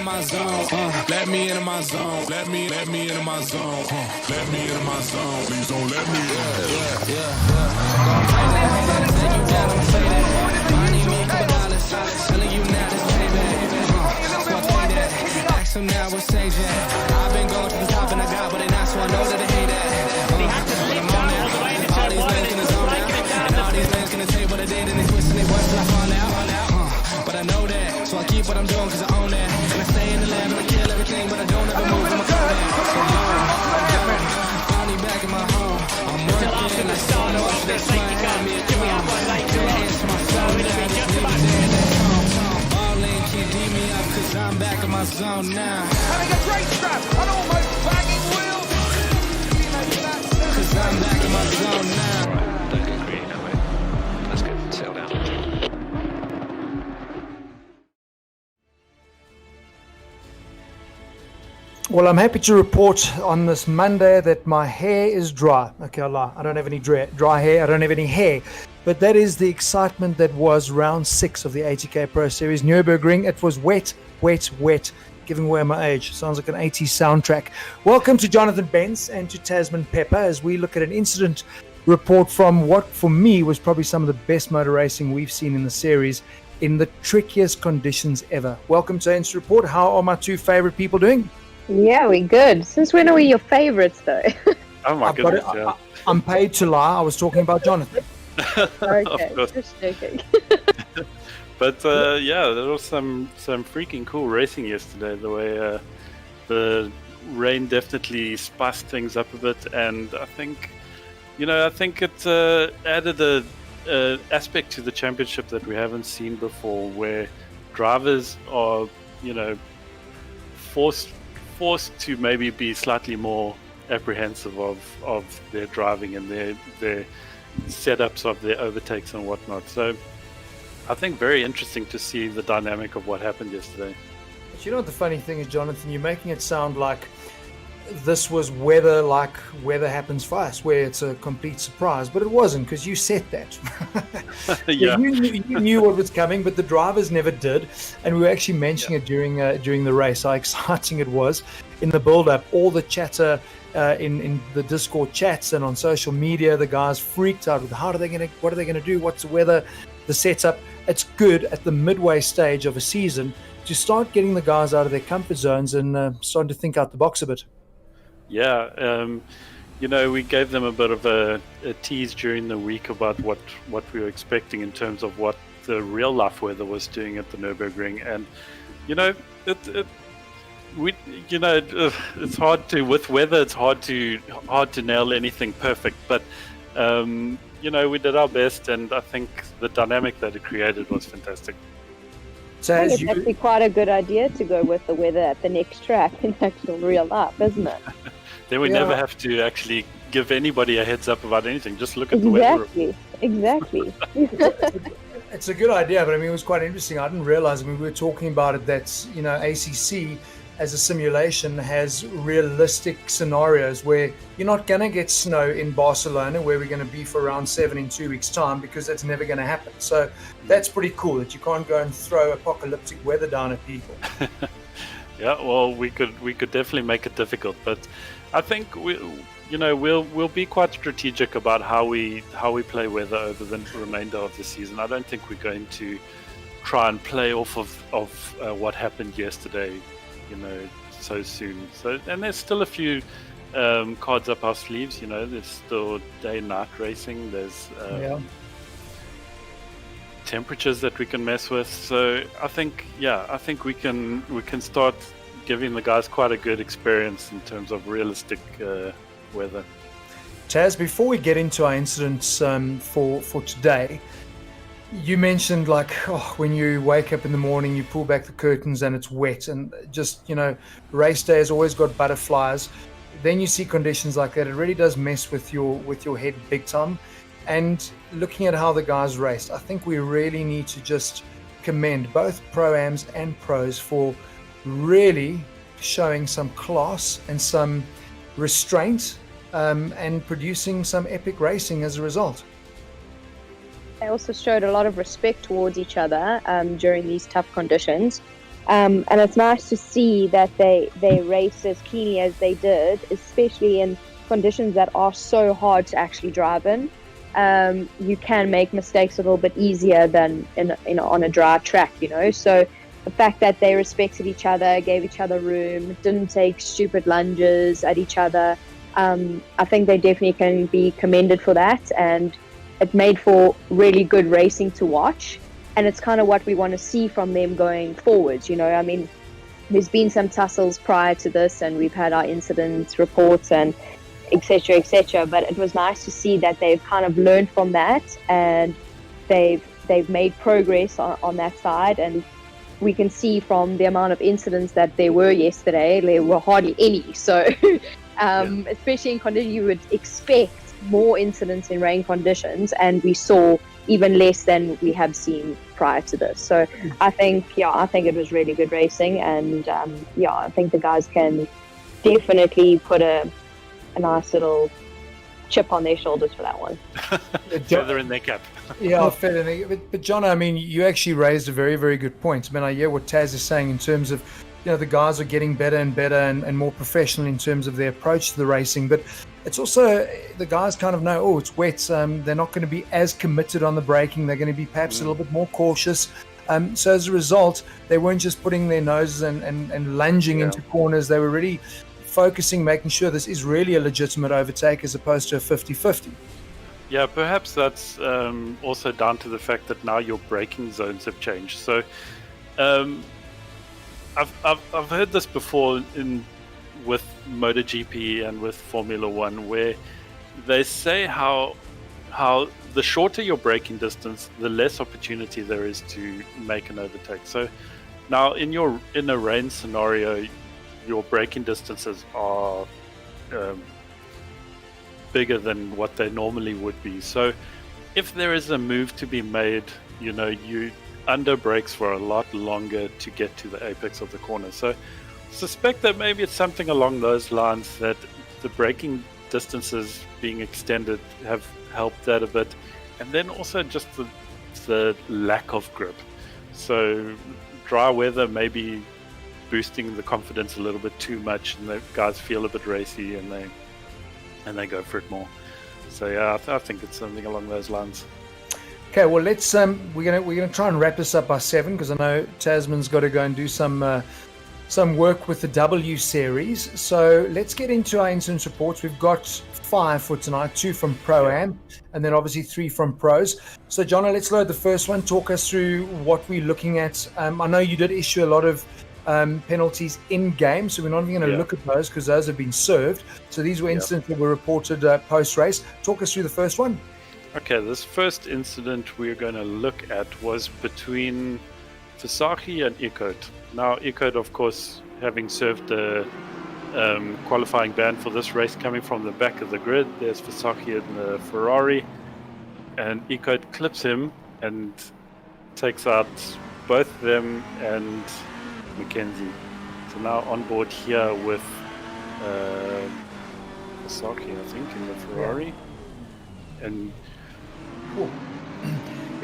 my zone. Let me into my zone. Let me into my zone. Let me into my zone. Please don't let me in. Gonna play that, take you down, I'ma play that. I need me a couple dollars, telling you now this payback. So I pay that. Ask them now what stage that. I've been going to the top and I got, but they not, so I know that they hate that. All these men gonna zone out, and all these men gonna tell you what I did, and they twist and they bust till I fall out. But I know that, so I keep what I'm doing cause I own that. And I stay in the lab and I kill everything, but I don't ever move, I'ma call that. So finally back in my home, I'm working, I saw no off this man, had me a drum. Hands to my phone, now I just need a day that come. Ball in, can't D me up cause I'm back in my zone now. Having a great trap, an almost banging wheel. Cause I'm back in my zone now. Don't get greedy now, mate. Let's go settle down. Well, I'm happy to report on this Monday that my hair is dry. Okay, I lie. I don't have any dry hair. I don't have any hair. But that is the excitement that was round 6 of the 80K Pro Series Nürburgring. It was wet, wet, wet. Giving away my age. Sounds like an 80s soundtrack. Welcome to Jonathan Bentz and to Tasmin Pepper as we look at an incident report from what for me was probably some of the best motor racing we've seen in the series in the trickiest conditions ever. Welcome to Incident Report. How are my two favorite people doing? Yeah, we good. Since when are we your favorites, though? Oh my goodness, yeah. I'm paid to lie. I was talking about Jonathan. Okay, just joking. But yeah, there was some freaking cool racing yesterday. The way the rain definitely spiced things up a bit, and I think it added a aspect to the championship that we haven't seen before, where drivers are forced to maybe be slightly more apprehensive of their driving and their setups of their overtakes and whatnot. So I think very interesting to see the dynamic of what happened yesterday. But you know what the funny thing is, Jonathan? You're making it sound like this was weather like weather happens for us, where it's a complete surprise. But it wasn't, because you said that. Yeah. You knew what was coming, but the drivers never did. And we were actually mentioning it during the race, how exciting it was in the build-up. All the chatter in the Discord chats and on social media, the guys freaked out with what are they going to do? What's the weather? The setup. It's good at the midway stage of a season to start getting the guys out of their comfort zones and starting to think out the box a bit. Yeah, we gave them a bit of a tease during the week about what we were expecting in terms of what the real life weather was doing at the Nürburgring, and it's hard to, with weather, it's hard to nail anything perfect, but we did our best, and I think the dynamic that it created was fantastic. So I think it's actually quite a good idea to go with the weather at the next track in actual real life, isn't it? Then we never have to actually give anybody a heads up about anything. Just look at the weather. Exactly. It's a good idea, but I mean, it was quite interesting. I didn't realize. I mean, we were talking about it. That ACC as a simulation has realistic scenarios where you're not going to get snow in Barcelona, where we're going to be for round 7 in 2 weeks' time, because that's never going to happen. So that's pretty cool that you can't go and throw apocalyptic weather down at people. Yeah, well, we could definitely make it difficult, but I think we'll be quite strategic about how we play weather over the remainder of the season. I don't think we're going to try and play off of what happened yesterday, so soon. So, and there's still a few cards up our sleeves. There's still day and night racing. There's temperatures that we can mess with. So I think we can start giving the guys quite a good experience in terms of realistic weather. Taz, before we get into our incidents for today, you mentioned when you wake up in the morning, you pull back the curtains and it's wet, and just race day has always got butterflies. Then you see conditions like that, it really does mess with your head big time. And looking at how the guys raced, I think we really need to just commend both Pro-Ams and Pros for really showing some class and some restraint and producing some epic racing as a result. They also showed a lot of respect towards each other during these tough conditions. And it's nice to see that they raced as cleanly as they did, especially in conditions that are so hard to actually drive in. You can make mistakes a little bit easier than on a dry track, So the fact that they respected each other, gave each other room, didn't take stupid lunges at each other, I think they definitely can be commended for that. And it made for really good racing to watch. And it's kind of what we want to see from them going forwards, I mean, there's been some tussles prior to this, and we've had our incident reports and etc., but it was nice to see that they've kind of learned from that, and they've made progress on that side. And we can see from the amount of incidents that there were yesterday, there were hardly any. So especially in conditions, you would expect more incidents in rain conditions, and we saw even less than we have seen prior to this. So I think it was really good racing, and I think the guys can definitely put a nice little chip on their shoulders for that one. Feather in their cap. Yeah, feather in their cap. But John, I mean, you actually raised a very, very good point. I mean, I hear what Taz is saying in terms of, the guys are getting better and better and more professional in terms of their approach to the racing. But it's also, the guys kind of know, it's wet. They're not going to be as committed on the braking. They're going to be perhaps a little bit more cautious. So as a result, they weren't just putting their noses and lunging into corners. They were really focusing, making sure this is really a legitimate overtake as opposed to a 50-50. Yeah, perhaps that's also down to the fact that now your braking zones have changed. So I've heard this before with MotoGP and with Formula One, where they say how the shorter your braking distance, the less opportunity there is to make an overtake. So now in a rain scenario, your braking distances are bigger than what they normally would be. So if there is a move to be made, you under brakes for a lot longer to get to the apex of the corner. So suspect that maybe it's something along those lines, that the braking distances being extended have helped that a bit. And then also just the lack of grip. So dry weather maybe boosting the confidence a little bit too much, and the guys feel a bit racy and they go for it more. So yeah, I think it's something along those lines. Okay, well let's we're gonna try and wrap this up by 7, because I know Tasman's got to go and do some work with the W series. So let's get into our incident reports. We've got 5 for tonight, 2 from Pro-Am, and then obviously 3 from pros. So Jono, let's load the first one. Talk us through what we're looking at. I know you did issue a lot of penalties in game, so we're not even going to look at those because those have been served. So these were incidents that were reported post-race. Talk us through the first one. Okay, this first incident we're going to look at was between Visagie and Eekhout. Now, Eekhout, of course, having served the qualifying ban for this race, coming from the back of the grid, there's Visagie in the Ferrari, and Eekhout clips him and takes out both them and Mackenzie. So now on board here with Visagie, I think, in the Ferrari. And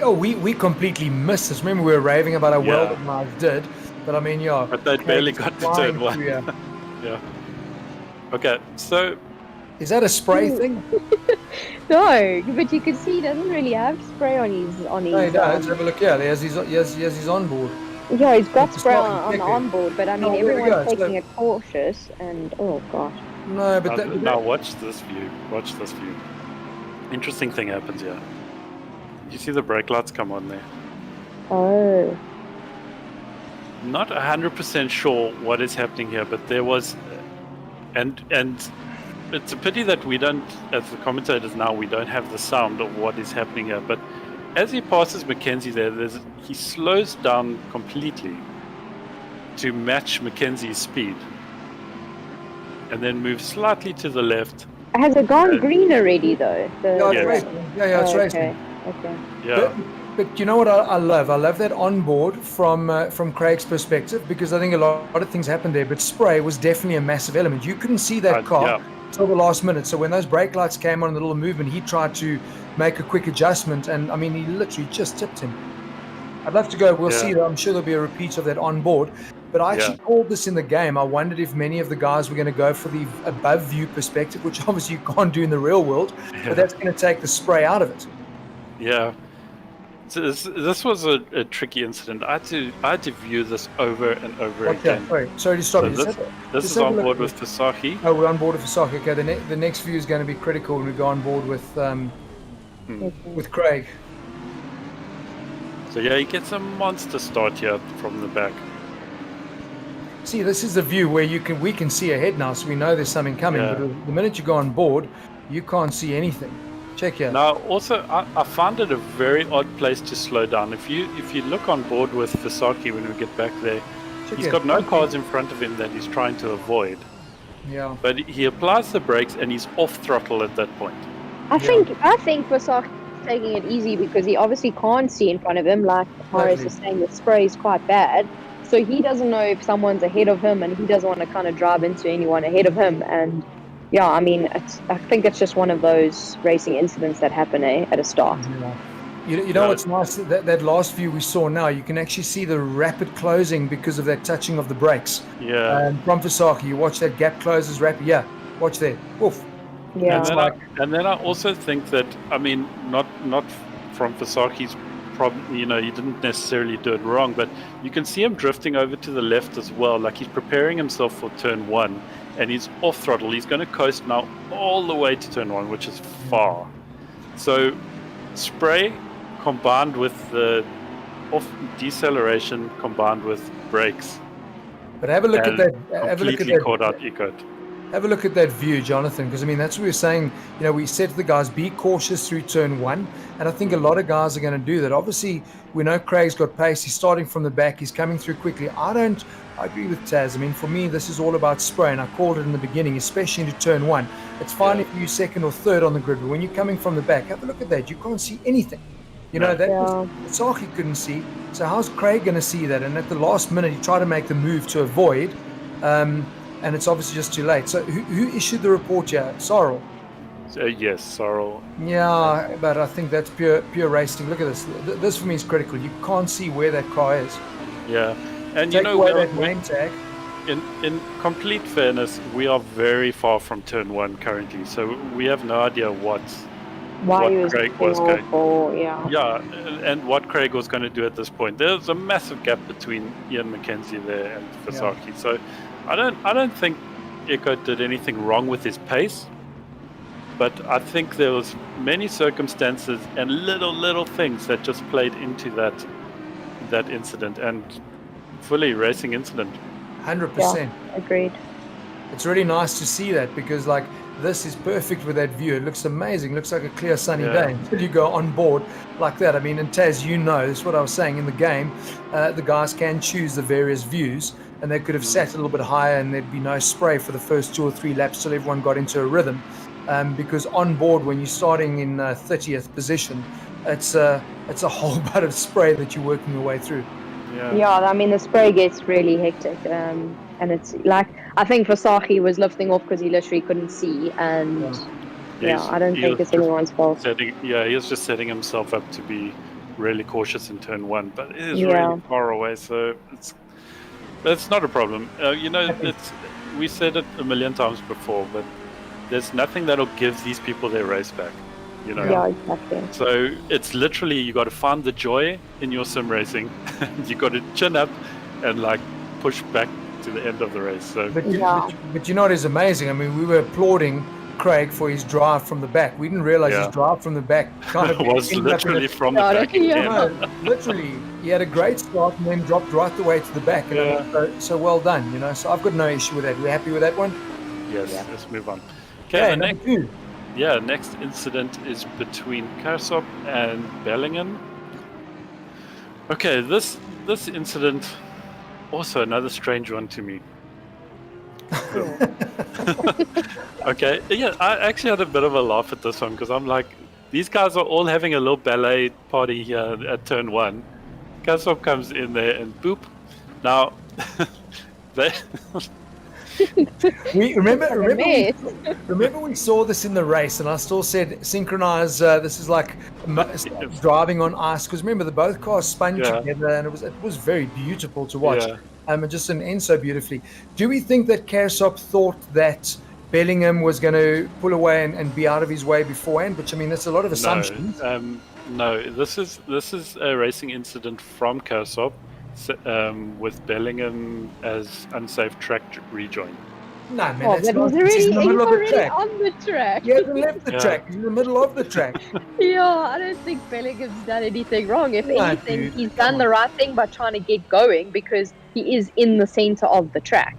we completely missed this. Remember, we were raving about how well the guys did, but I mean, but they barely got to turn 1. Yeah. Okay, so is that a spray thing? No, but you can see he doesn't really have spray on his. No, he does. Have a look. Yeah, he has his onboard. Yeah, he's got spray on the onboard, but I mean, everyone's taking it cautious, and oh gosh. No, but now watch this view. Watch this view. Interesting thing happens here. You see the brake lights come on there. Oh. Not 100% sure what is happening here, but there was, and it's a pity that we don't, as the commentators now, we don't have the sound of what is happening here. But as he passes Mackenzie there, he slows down completely to match Mackenzie's speed, and then moves slightly to the left. Has it gone green already, though? It's racing. Yeah, it's racing. Okay. Yeah. But you know what I love? I love that onboard from Craig's perspective, because I think a lot of things happened there. But spray was definitely a massive element. You couldn't see that car until the last minute. So when those brake lights came on in the little movement, he tried to make a quick adjustment, and I mean, he literally just tipped him. I'd love to go. We'll Yeah. see. I'm sure there'll be a repeat of that on board. But I actually called this in the game. I wondered if many of the guys were going to go for the above view perspective, which obviously you can't do in the real world. But that's going to take the spray out of it. Yeah. So this was a tricky incident. I had to view this over and over again. Sorry to stop So you. this is on board with Visagie. Oh, we're on board with Visagie. Okay, the next view is going to be critical when we go on board with Craig. So yeah, he gets a monster start here from the back. See, this is the view where we can see ahead now, so we know there's something coming. Yeah. But the minute you go on board, you can't see anything. Check here. Now, also, I found it a very odd place to slow down. If you look on board with Visagie when we get back there, he's got no cars in front of him that he's trying to avoid. Yeah. But he applies the brakes and he's off throttle at that point. I think Visagie is taking it easy because he obviously can't see in front of him. Like Marius is saying, the spray is quite bad. So he doesn't know if someone's ahead of him, and he doesn't want to kind of drive into anyone ahead of him. And yeah, I mean, I think it's just one of those racing incidents that happen at a start. Yeah. You know what's nice? That last view we saw now, you can actually see the rapid closing because of that touching of the brakes. Yeah. From Visagie, you watch that gap closes rapid. Yeah, watch there. Oof. Yeah. And then I also think that, I mean, not from Visagie's problem, you know, he didn't necessarily do it wrong, but you can see him drifting over to the left as well. Like he's preparing himself for turn 1, and he's off throttle. He's going to coast now all the way to turn 1, which is far. So spray combined with the off deceleration combined with brakes. But have a look at that. Completely caught out Eekhout. Have a look at that view, Jonathan, because I mean that's what we were saying. You know, we said to the guys, be cautious through turn 1, and I think a lot of guys are going to do that. Obviously, we know Craig's got pace. He's starting from the back. He's coming through quickly. I agree with Taz. I mean, for me, this is all about spray, and I called it in the beginning, especially into turn 1. It's fine if you're second or third on the grid, but when you're coming from the back, have a look at that. You can't see anything. You know, that Visagie couldn't see. So how's Craig going to see that? And at the last minute, he tried to make the move to avoid. And it's obviously just too late. So who issued the report here? Sorrel. Yes, Sorrel. Yeah, but I think that's pure racing. Look at this. This for me is critical. You can't see where that car is. Yeah, and Take you know away that name tag. In complete fairness, we are very far from turn 1 currently, so we have no idea what Craig was going. Yeah, and what Craig was going to do at this point. There's a massive gap between Ian McKenzie there and Visagie. Yeah. So I don't think Eekhout did anything wrong with his pace, but I think there was many circumstances and little things that just played into that incident, and fully racing incident. 100%. Yeah, agreed. It's really nice to see that because like this is perfect with that view. It looks amazing. It looks like a clear sunny day until you go on board like that. I mean, and Taz, you know, this is what I was saying in the game. The guys can choose the various views, and they could have sat a little bit higher and there'd be no spray for the first 2 or 3 laps till everyone got into a rhythm. Because on board, when you're starting in 30th position, it's a whole bunch of spray that you're working your way through. Yeah, I mean, the spray gets really hectic. And it's like, I think Visagie was lifting off because he literally couldn't see. And I don't think it's anyone's fault. He was just setting himself up to be really cautious in turn 1, but it is really far away, so it's not a problem. You know, we said it a million times before, but there's nothing that'll give these people their race back. You know? Yeah, exactly. So it's literally, you got to find the joy in your sim racing. You got to chin up and like push back to the end of the race. So, but you know what is amazing? I mean, we were applauding Craig for his drive from the back. We didn't realize his drive from the back kind of was literally from the back. No, literally, he had a great start and then dropped right the way to the back. And so well done, you know. So I've got no issue with that. We're happy with that one? Yes, let's move on. Okay, the next incident is between Kersop and Bellingan. Okay, this incident, also another strange one to me. Okay, I actually had a bit of a laugh at this one because I'm like, these guys are all having a little ballet party here at turn 1. Kersop comes in there and boop. Now, Remember we saw this in the race, and I still said synchronize. This is like driving on ice, because remember both cars spun together, and it was very beautiful to watch. Yeah. It just didn't end so beautifully. Do we think that Kersop thought that Bellingham was going to pull away and be out of his way beforehand? Which, I mean, that's a lot of assumptions. No, this is a racing incident from Kersop with Bellingham as unsafe track rejoin. No, man, Oh, that's but not. he's in the middle of the already track. on the track. He hasn't left the Yeah. track. He's in the middle of the track. Yeah, I don't think Bellingham's done anything wrong. If No, anything, dude, he's come done on. the right thing by trying to get going, because he is in the center of the track.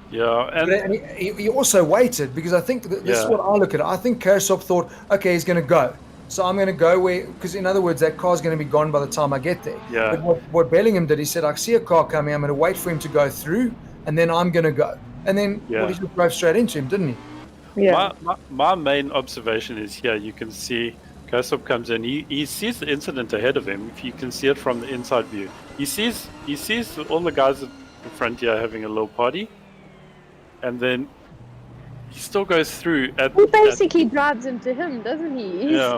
Yeah, And he also waited, because I think this is Yeah. what I look at it. I think Kersop thought, okay, he's going to go. So I'm going to go where, because in other words, that car's going to be gone by the time I get there. Yeah. But what Bellingham did, he said, I see a car coming, I'm going to wait for him to go through, and then I'm going to go. And then Yeah. he just drove straight into him, didn't he? Yeah. My main observation is here. You can see Kersop comes in. He sees the incident ahead of him. If you can see it from the inside view, he sees all the guys at the front here having a little party, and then he still goes through. He basically drives into him, doesn't he? Yeah,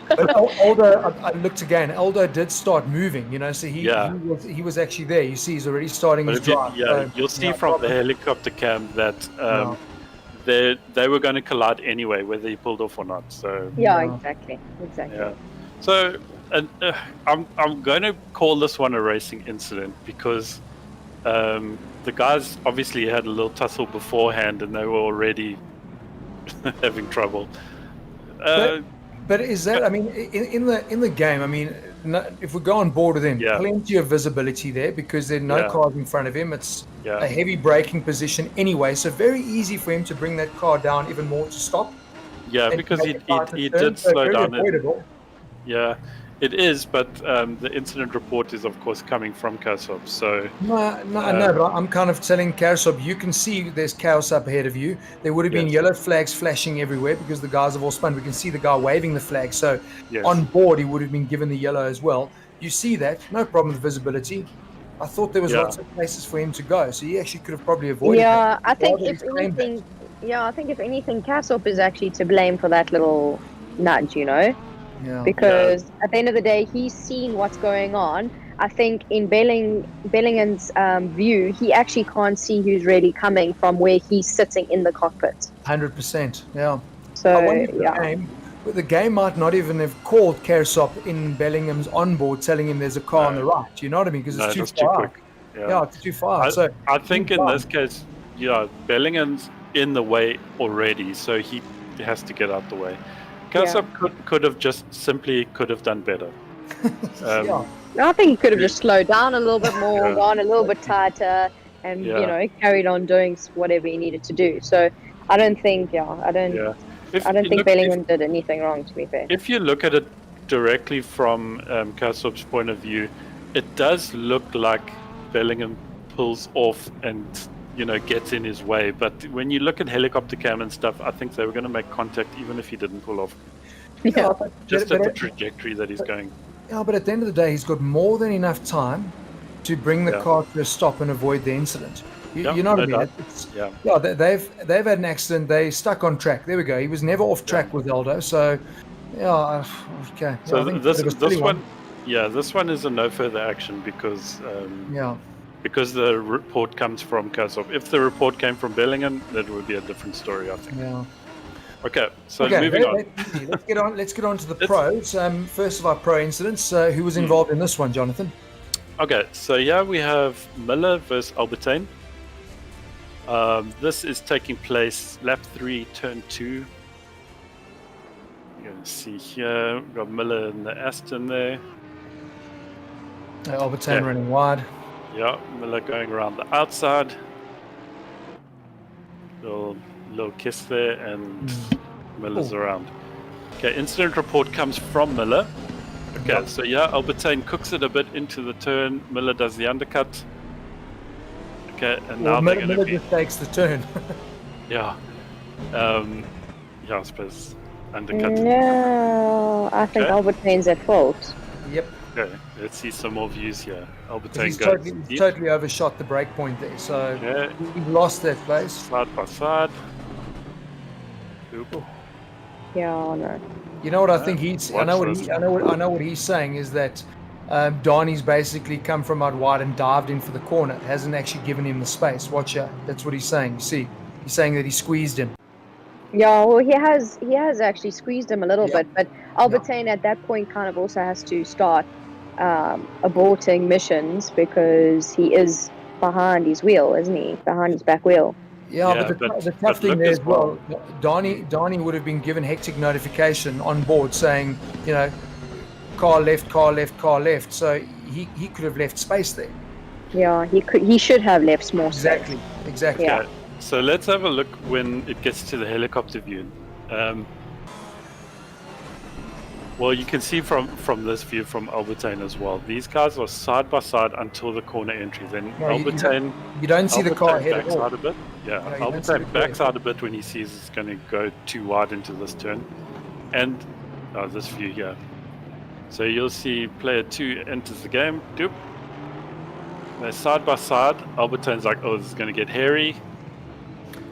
But Aldo, I looked again. Aldo did start moving, so he was actually there. You see, he's already starting but his drive. you'll see from the helicopter cam that they were going to collide anyway, whether he pulled off or not. So Yeah, Yeah. exactly. yeah. So I'm going to call this one a racing incident because the guys obviously had a little tussle beforehand and they were already having trouble. But is that? I mean, in the game, I mean, if we go on board with him, Yeah. plenty of visibility there because there are no Yeah. cars in front of him. It's Yeah. a heavy braking position anyway, so very easy for him to bring that car down even more to stop. Yeah, and because make a faster he turn, did so slow very down. avoidable. Yeah, it is, but the incident report is, of course, coming from Kersop. So No, but I'm kind of telling Kersop, you can see there's chaos up ahead of you. There would have been Yes. yellow flags flashing everywhere because the guys have all spun. We can see the guy waving the flag. So yes. on board, he would have been given the yellow as well. You see that, no problem with visibility. I thought there was Yeah. lots of places for him to go, so he actually could have probably avoided Yeah, that. I think Rather if he's claimed that. anything, Kersop is actually to blame for that little nudge, Yeah. because at the end of the day, he's seeing what's going on. I think in Bellingham's view, he actually can't see who's really coming from where he's sitting in the cockpit. 100%. Yeah. So I wonder if yeah, the game might not even have called Kersop in Bellingham's onboard, telling him there's a car on the right. You know what I mean? Because No, it's that's too far. quick. Yeah, it's too far. So I think in far. this case, Bellingan's in the way already, so he has to get out the way. Kersop could have just simply done better. yeah. I think he could have just slowed down a little bit more, Yeah. gone a little bit tighter, and Yeah. carried on doing whatever he needed to do. So I don't think, I don't think Bellingham did anything wrong, to be fair. If you look at it directly from Kersop's point of view, it does look like Bellingham pulls off and gets in his way. But when you look at helicopter cam and stuff, I think they were going to make contact even if he didn't pull off. Yeah. Just But at the trajectory that he's going. Yeah, but at the end of the day, he's got more than enough time to bring the Yeah. car to a stop and avoid the incident. Yeah, You know what I no mean? doubt. Yeah. They've had an accident. They stuck on track. There we go. He was never off track with Aldo. So, yeah, okay. So I think this it was a silly one, this one is a no further action because Yeah. because the report comes from Kersop. If the report came from Bellingham, that would be a different story, I think. Yeah. Okay, so Okay, moving on. Let's get on to the pros. First of our pro incidents, who was involved in this one, Jonathan? Okay, so yeah, we have Miller versus Albertyn. This is taking place lap 3, turn 2. You can see here, we've got Miller in the Aston there. Albertyn Yeah. running wide. Yeah, Miller going around the outside. Little kiss there, and Miller's around. Okay, incident report comes from Miller. Okay, Yep. so yeah, Albertyn cooks it a bit into the turn. Miller does the undercut. Okay, and now Well, they're going Miller to be... just takes the turn. Yeah. I suppose undercut. No, I think Okay. Albertyn's at fault. Yep. Okay, let's see some more views here. Albertyn He's goes he's deep. totally overshot the break point there, so Okay, he lost that place. side by side. Oop. Yeah, no. You know what I Yeah, think he's? watch I know what this. I know what he's saying is that Donnie's basically come from out wide and dived in for the corner. Hasn't actually given him the space. Watch out. That's what he's saying. You see, he's saying that he squeezed him. Yeah, well, he has actually squeezed him a little Yeah. bit, but Albertyn at that point kind of also has to start aborting missions because he is behind his wheel, isn't he? Behind his back wheel. Yeah, Yeah, but but the tough thing look there as as well, Donnie would have been given hectic notification on board saying, you know, car left, car left, car left. So he could have left space there. Yeah, he should have left more space. Exactly. Yeah. Okay, so let's have a look when it gets to the helicopter view. Well, you can see from this view from Albertyn as well. These guys are side by side until the corner entry. Then No, Albertyn, You don't see the car Albertyn ahead at backs all. out a bit. Yeah, No, you don't see the Albertyn car backs out a bit when he sees it's going to go too wide into this turn, and this view here. So you'll see player 2 enters the game. Doop. They're side by side. Albertyn's like, oh, this is going to get hairy.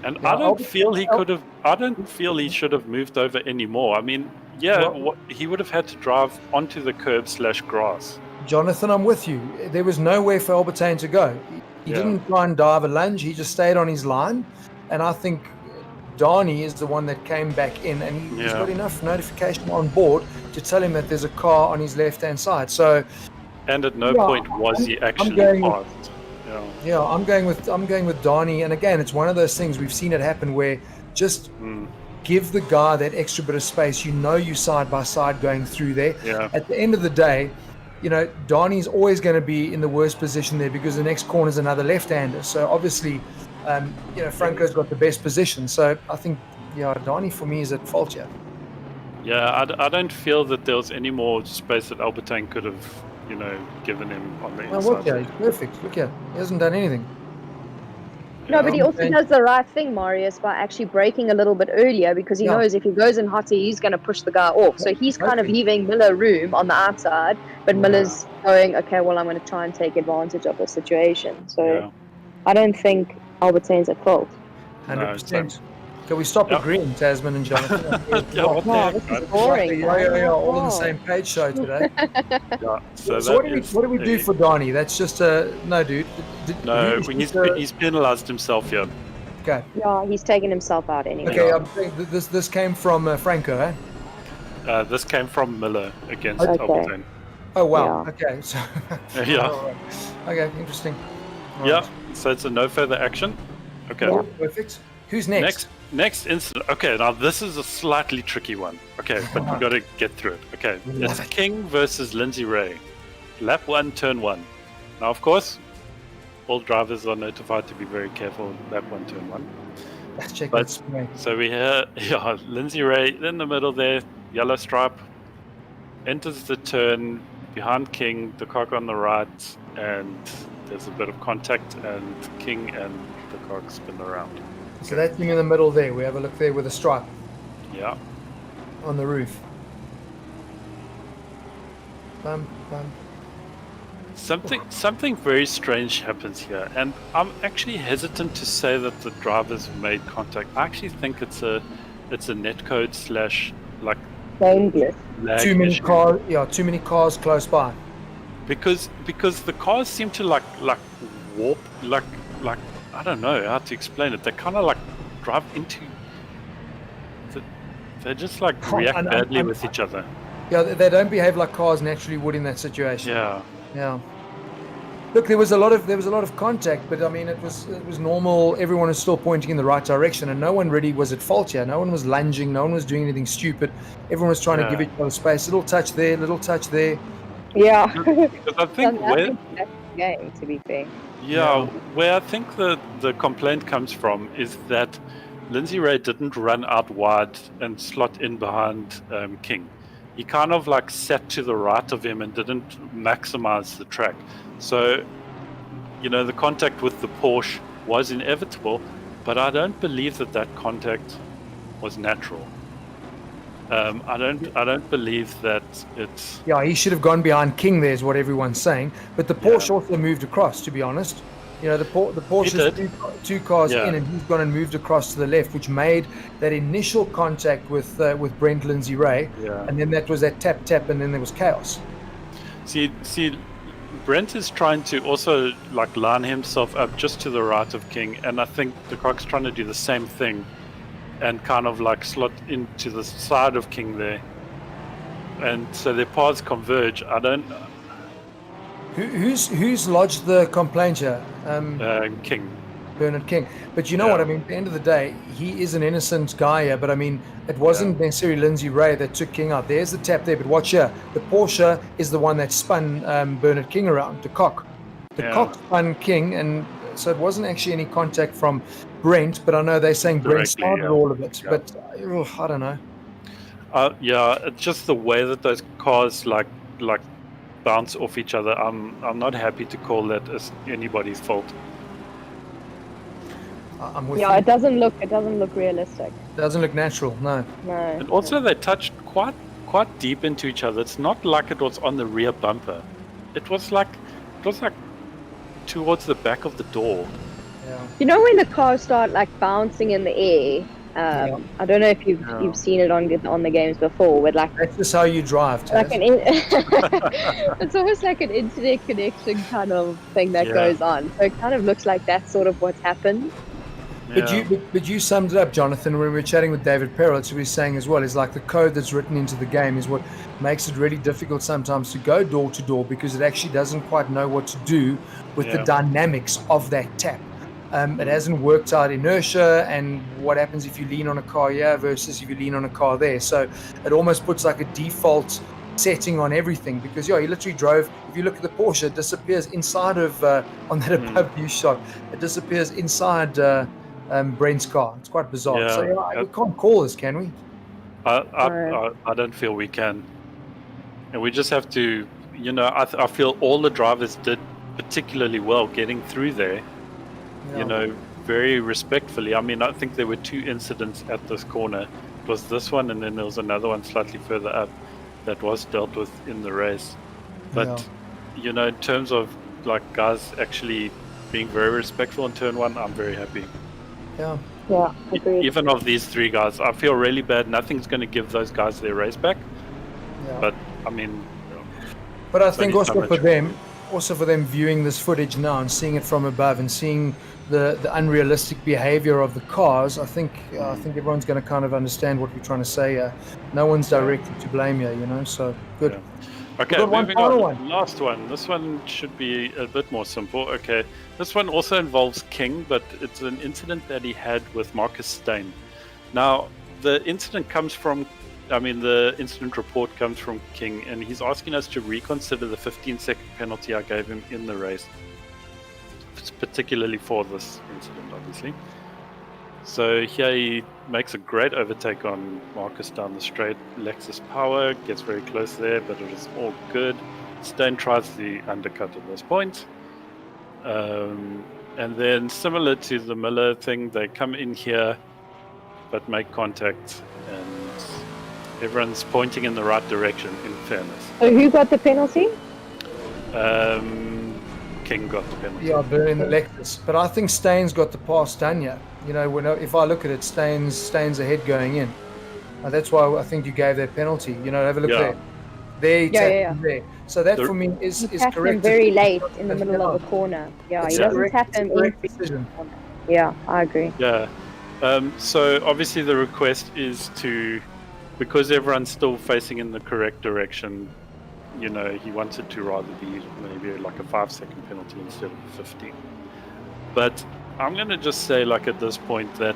And Yeah, I don't Albertyn- feel he could have. I don't feel he should have moved over anymore. I mean, yeah, he would have had to drive onto the curb/grass. Jonathan, I'm with you. There was nowhere for Albertyn to go. He Yeah. didn't try and dive a lunge. He just stayed on his line. And I think Donnie is the one that came back in, and he's Yeah. got enough notification on board to tell him that there's a car on his left-hand side. So, And at no Yeah, point was he actually going- passed. Yeah. yeah, I'm going with Donnie. And again, it's one of those things we've seen it happen where just give the guy that extra bit of space. You know, you side by side going through there. Yeah. At the end of the day, you know, Donnie's always going to be in the worst position there because the next corner is another left-hander. So obviously, you know, Franco's got the best position. So I think, yeah, Donnie for me is at fault here. Yeah, I don't feel that there was any more space that Albertyn could have, you know, given him on the Well, inside. look here, he's perfect. Look here, he hasn't done anything. No, but he also Okay. does the right thing, Marius, by actually braking a little bit earlier because he Yeah. knows if he goes in hotter, he's going to push the guy off. So he's kind of Totally. leaving Miller room on the outside, but Miller's going, okay, well, I'm going to try and take advantage of the situation. So Yeah. I don't think Albertyn's at fault. 100%. Can we stop Yeah. agreeing, Tasmin and Jonathan? Yeah, what the No, heck, this is man? boring. Yeah, all on the Oh. same page show today. Yeah, so So what that do we is what do we do a- for Donnie? That's just no, dude. No, He- he's penalised himself here. okay. Yeah, he's taken himself out anyway. Okay, Yeah. I'm saying this came from Franco, eh? This came from Miller against Okay. Albertyn. Oh wow. Yeah. Okay, so Yeah. All right. Okay, interesting. All Yeah, right. so it's a no further action. Okay. Yeah. Perfect. Who's next? Next incident. Okay, now this is a slightly tricky one. Okay, but we got to get through it. Okay, it's King versus Lindsay-rae. Lap 1, turn 1. Now, of course, all drivers are notified to be very careful. Lap 1, turn 1. Let's check But- that spray. So we have Lindsay-rae in the middle there, yellow stripe, enters the turn behind King, the car on the right, and there's a bit of contact, and King and the car spin around. So that thing in the middle there, we have a look there with a stripe Yeah. on the roof. Bum, bum. Something very strange happens here, and I'm actually hesitant to say that the drivers made contact. I actually think it's a netcode / like Dangerous. lag Too many issue. cars. Yeah, too many cars close by. because the cars seem to like warp like I don't know how to explain it. They kind of like drive into. They just like Oh, react and- badly and- with each other. Yeah, they don't behave like cars naturally would in that situation. Yeah. Yeah. Look, there was a lot of contact, but I mean, it was normal. Everyone was still pointing in the right direction, and no one really was at fault here. No one was lunging. No one was doing anything stupid. Everyone was trying to give Yeah. each other space. Little touch there, little touch there. Yeah. Because I think where game, to be fair. Yeah, where I think the complaint comes from is that Lindsay-rae didn't run out wide and slot in behind King. He kind of like sat to the right of him and didn't maximize the track. So, you know, the contact with the Porsche was inevitable, but I don't believe that contact was natural. I don't believe that it's. Yeah, he should have gone behind King there, is what everyone's saying. But the Porsche also moved across, to be honest. You know, the Porsche's two cars in, and he's gone and moved across to the left, which made that initial contact with Brent Lindsay-rae. Yeah. And then that was that tap, and then there was chaos. See, Brent is trying to also like line himself up just to the right of King, and I think the Croc's trying to do the same thing, and kind of like slot into the side of King there, and so their paths converge. I don't. Who's lodged the complaint here? King. Bernard King. But you know what I mean? At the end of the day, he is an innocent guy here. But I mean, it wasn't necessarily Lindsay-rae that took King out. There's the tap there. But watch here. The Porsche is the one that spun Bernard King around, the cock. The cock spun King. And so it wasn't actually any contact from Brent. But I know they're saying Brent started all of it. Yeah. But I don't know. It's just the way that those cars like bounce off each other. I'm not happy to call that as anybody's fault. I'm with you. It doesn't look realistic. It doesn't look natural, no. And also they touched quite deep into each other. It's not like it was on the rear bumper. It was like towards the back of the door. Yeah. You know when the cars start like bouncing in the air? I don't know if you've seen it on the games before, but like that's just how you drive. Like it's almost like an internet connection kind of thing that goes on. So it kind of looks like that's sort of what's happened. But you summed it up, Jonathan, when we were chatting with David Perrell. That's what he's saying as well. Is like the code that's written into the game is what makes it really difficult sometimes to go door to door, because it actually doesn't quite know what to do with the dynamics of that tap. It hasn't worked out inertia and what happens if you lean on a car here versus if you lean on a car there. So it almost puts like a default setting on everything, because he literally drove. If you look at the Porsche, it disappears inside of on that above view shot. It disappears inside Brent's car. It's quite bizarre. Yeah. So we can't call this, can we? I don't feel we can, and we just have to. I feel all the drivers did particularly well getting through there. Very respectfully. I mean, I think there were two incidents at this corner. It was this one, and then there was another one slightly further up that was dealt with in the race. But, in terms of like guys actually being very respectful in turn one, I'm very happy. Yeah, agreed. Even of these three guys, I feel really bad. Nothing's going to give those guys their race back. Yeah. But, I mean... But I think also for them viewing this footage now and seeing it from above and seeing the unrealistic behavior of the cars, I think everyone's going to kind of understand what we're trying to say. No one's directly to blame here, so good. Yeah. Okay, moving on. Last one. This one should be a bit more simple. Okay, this one also involves King, but it's an incident that he had with Marcus Steyn. Now, the incident report comes from King, and he's asking us to reconsider the 15-second penalty I gave him in the race. It's particularly for this incident, obviously. So here he makes a great overtake on Marcus down the straight. Lexus power, gets very close there, but it is all good. Steyn tries the undercut at this point. And then similar to the Miller thing, they come in here but make contact, and everyone's pointing in the right direction, in fairness. So who got the penalty? King got the penalty. Yeah, in the Lexus. But I think Steyn's got the pass done here. If I look at it, Steyn's ahead going in. That's why I think you gave that penalty. Have a look there. There. So that for me is correct. Him very late in the middle of the corner. Yeah, he doesn't tap him in. Yeah, I agree. Yeah. So obviously the request is because everyone's still facing in the correct direction, he wants it to rather be maybe like a 5-second penalty instead of 15. But I'm going to just say, like, at this point that,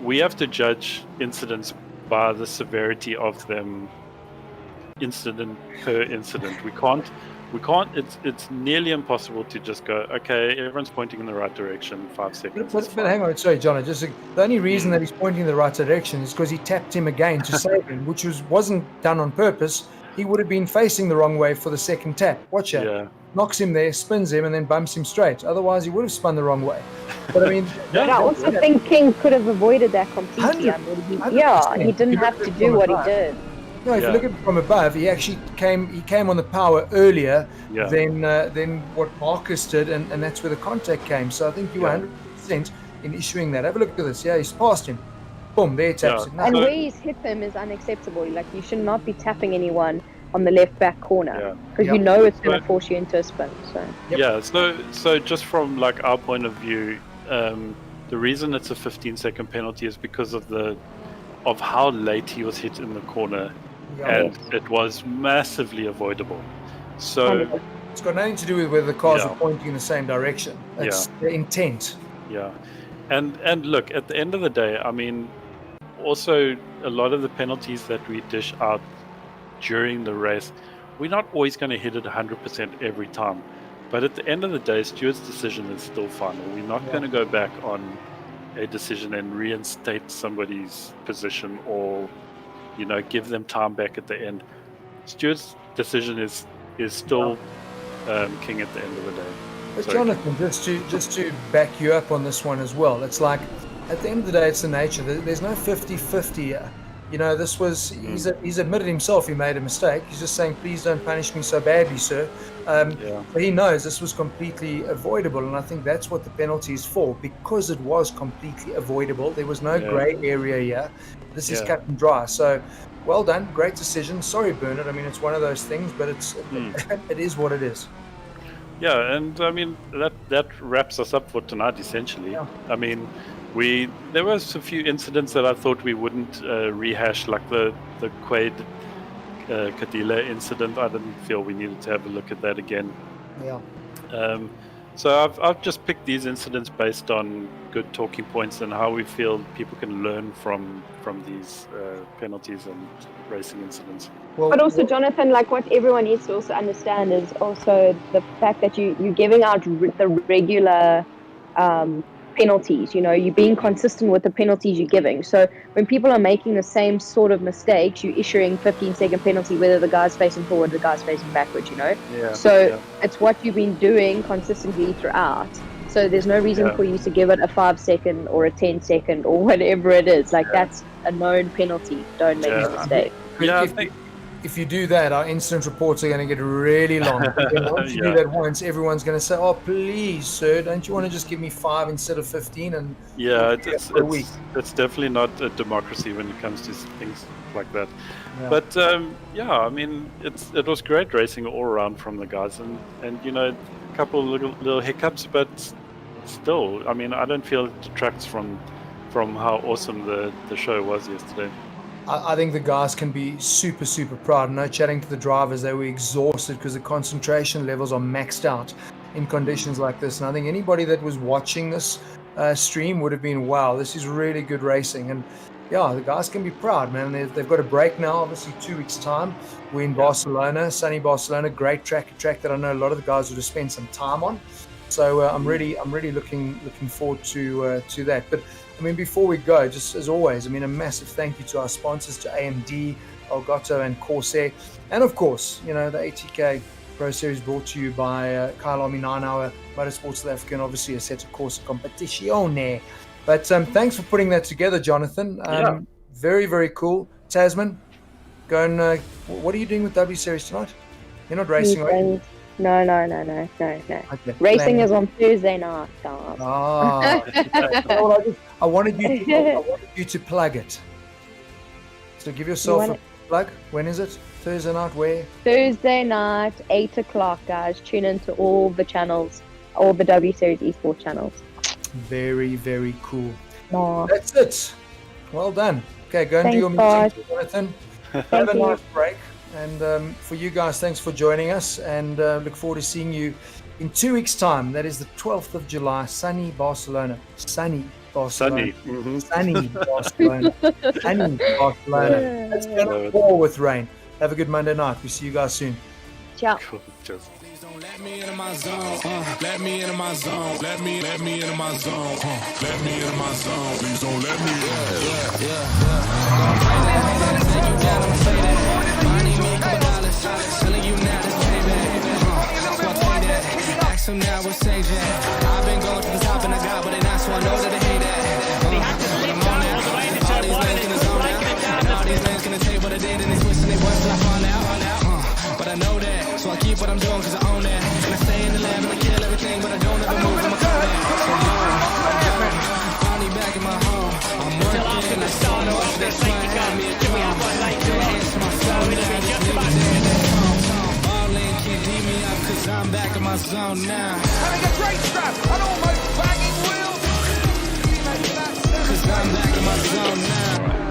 we have to judge incidents by the severity of them, incident per incident. We can't, it's nearly impossible to just go, okay, everyone's pointing in the right direction, 5 seconds. But hang on, sorry, John, the only reason that he's pointing in the right direction is because he tapped him again to save him, which wasn't done on purpose. he would have been facing the wrong way for the second tap. Watch out. Yeah. Knocks him there, spins him, and then bumps him straight. Otherwise, he would have spun the wrong way. But I mean, But I also think King could have avoided that completely. I mean, he 100%. didn't have to do what he did. No, if you look at it from above, he actually came on the power earlier Yeah. than what Marcus did, and that's where the contact came. So I think you were 100% in issuing that. Have a look at this. Yeah, he's passed him. Boom, there he taps it. And where he's hit him is unacceptable. Like, you should not be tapping anyone on the left back corner because you know it's going to force you into a spin. So Yeah, so just from like our point of view, the reason it's a 15-second penalty is because of how late he was hit in the corner, and it was massively avoidable. So it's got nothing to do with whether the cars are pointing in the same direction. It's the intent. Yeah, and look, at the end of the day, I mean, also a lot of the penalties that we dish out during the race, we're not always going to hit it 100% every time. But at the end of the day, Stewart's decision is still final. We're not going to go back on a decision and reinstate somebody's position or, give them time back at the end. Stewart's decision is still king at the end of the day. But Sorry. Jonathan, just to back you up on this one as well, it's like, at the end of the day, it's the nature. There's no 50-50 here. This was, he's admitted himself he made a mistake. He's just saying, please don't punish me so badly, sir. But he knows this was completely avoidable, and I think that's what the penalty is for, because it was completely avoidable. There was no grey area here. This is cut and dry. So, well done. Great decision. Sorry, Bernard. I mean, it's one of those things, but it is what it is. Yeah, and I mean, that wraps us up for tonight, essentially. Yeah. I mean, there was a few incidents that I thought we wouldn't rehash, like the Quaid Kadila incident. I didn't feel we needed to have a look at that again. Yeah. So I've just picked these incidents based on good talking points and how we feel people can learn from these penalties and racing incidents. But also, Jonathan, like, what everyone needs to also understand is also the fact that you're giving out the regular penalties. You're being consistent with the penalties you're giving. So when people are making the same sort of mistakes, you're issuing 15-second penalty whether the guy's facing forward or the guy's facing backwards. It's what you've been doing consistently throughout. So there's no reason for you to give it a 5-second or a 10-second or whatever it is. Like, that's a known penalty. Don't make a mistake. If you do that, our incident reports are going to get really long. Once you do that once, everyone's going to say, "Oh, please, sir, don't you want to just give me 5 instead of 15?" And it's definitely not a democracy when it comes to things like that. Yeah. But I mean, it was great racing all around from the guys, and a couple of little hiccups, but still, I mean, I don't feel it detracts from how awesome the show was yesterday. I think the guys can be super, super proud. Chatting to the drivers, they were exhausted because the concentration levels are maxed out in conditions like this. And I think anybody that was watching this stream would have been, wow, this is really good racing. And the guys can be proud, man. They've got a break now, obviously 2 weeks' time. We're in Barcelona, sunny Barcelona, great track, a track that I know a lot of the guys would have spent some time on. So I'm really looking forward to that. But I mean, before we go, just as always, I mean, a massive thank you to our sponsors, to AMD, Elgato, and Corsair, and of course, the ATK Pro Series brought to you by Kyle Army 9 Hour Motorsports South Africa, and obviously a set of course competizione. But thanks for putting that together, Jonathan. Very, very cool. Tasmin, go and what are you doing with W Series tonight? You're not racing, are you? No. Okay. Racing is on Thursday night, guys. I wanted you to plug it. So give yourself a plug. When is it? Thursday night, where? Thursday night, 8 o'clock, guys. Tune into all the channels, all the W Series eSport channels. Very, very cool. Oh. That's it. Well done. Okay, go and do your meeting, Jonathan. Have a nice break. And for you guys, thanks for joining us, and look forward to seeing you in 2 weeks' time. That is the 12th of July, sunny Barcelona. Sunny Barcelona. Sunny Barcelona. Sunny Barcelona. Let's go pour with rain. Have a good Monday night. We'll see you guys soon. Ciao. Cool. Cheers. Let me into my zone. Let me into my zone. Let me into my zone. Let me into my zone. Please don't let me in. Yeah. Gonna play that. Take you down, I'ma say that. Money, me, $2. Telling you now, this payback. So I play that. Ask them now, we'll say that. I've been going to the top and I got what they not, so I know that they hate that. He had to slip down all the way into turn one and breaking it down. All these men gonna tell you what I did and they twisting they words till I find out. But I know that, so I keep what I'm doing cause I own that. And I stay in the lab and I kill everything, but I don't ever move from my phone. So finally back in my home. I'm Still after the start of this late to go. Do we have one later on? So it'll be just about to finish. All in can't beat me up cause I'm back in my zone now. Having a great strap and almost banging wheels. Cause I'm back in my zone now.